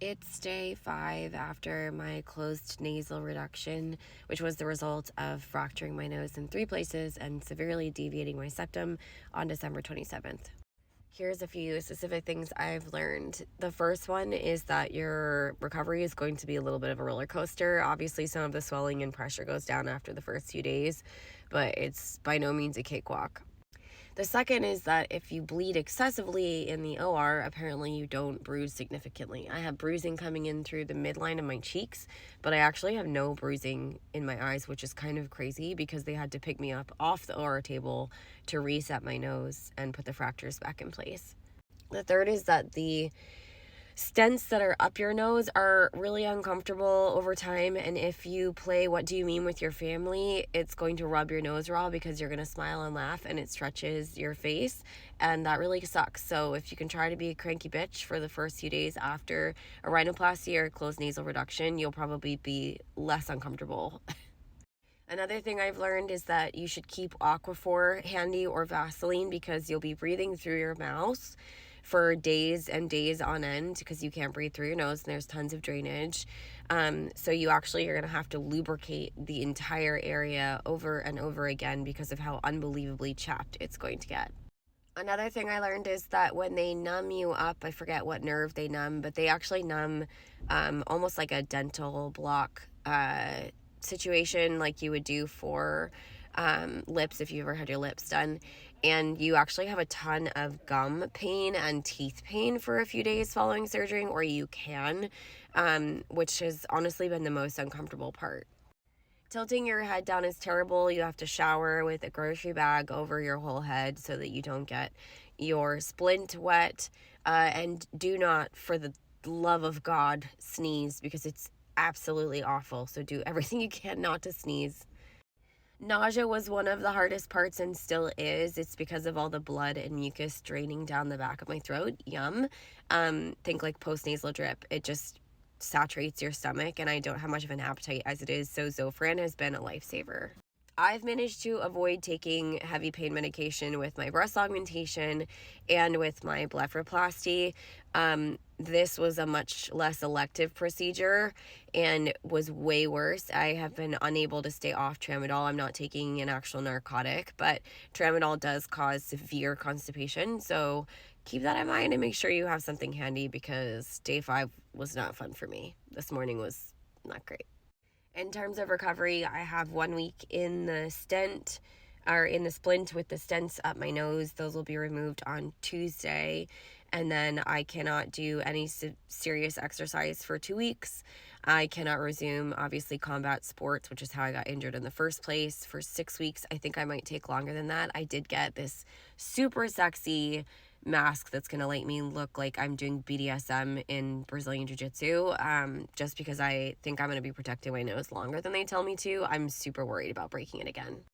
It's day 5 after my closed nasal reduction, which was the result of fracturing my nose in 3 places and severely deviating my septum on December 27th. Here's a few specific things I've learned. The first one is that your recovery is going to be a little bit of a roller coaster. Obviously, some of the swelling and pressure goes down after the first few days, but it's by no means a cakewalk. The second is that if you bleed excessively in the OR, apparently you don't bruise significantly. I have bruising coming in through the midline of my cheeks, but I actually have no bruising in my eyes, which is kind of crazy because they had to pick me up off the OR table to reset my nose and put the fractures back in place. The third is that the stents that are up your nose are really uncomfortable over time, and if you play what do you mean with your family, it's going to rub your nose raw because you're going to smile and laugh and it stretches your face, and that really sucks. So if you can try to be a cranky bitch for the first few days after a rhinoplasty or closed nasal reduction, you'll probably be less uncomfortable. Another thing I've learned is that you should keep Aquaphor handy or Vaseline because you'll be breathing through your mouth for days and days on end because you can't breathe through your nose and there's tons of drainage. So you actually are going to have to lubricate the entire area over and over again because of how unbelievably chapped it's going to get. Another thing I learned is that when they numb you up, I forget what nerve they numb, but they actually numb almost like a dental block situation like you would do for lips if you ever had your lips done, and you actually have a ton of gum pain and teeth pain for a few days following surgery, or you can, which has honestly been the most uncomfortable part. Tilting your head down is terrible. You have to shower with a grocery bag over your whole head so that you don't get your splint wet, and do not, for the love of God, sneeze because it's absolutely awful. So do everything you can not to sneeze. Nausea was one of the hardest parts and still is. It's because of all the blood and mucus draining down the back of my throat. Yum. Think like postnasal drip. It just saturates your stomach, and I don't have much of an appetite as it is, so Zofran has been a lifesaver. I've managed to avoid taking heavy pain medication with my breast augmentation and with my blepharoplasty. This was a much less elective procedure and was way worse. I have been unable to stay off tramadol. I'm not taking an actual narcotic, but tramadol does cause severe constipation. So keep that in mind and make sure you have something handy because day 5 was not fun for me. This morning was not great. In terms of recovery, I have 1 week in the stent, or in the splint with the stents up my nose. Those will be removed on Tuesday. And then I cannot do any serious exercise for 2 weeks. I cannot resume, obviously, combat sports, which is how I got injured in the first place, for 6 weeks. I think I might take longer than that. I did get this super sexy mask that's going to make me look like I'm doing BDSM in Brazilian Jiu-Jitsu, just because I think I'm going to be protecting my nose longer than they tell me to. I'm super worried about breaking it again.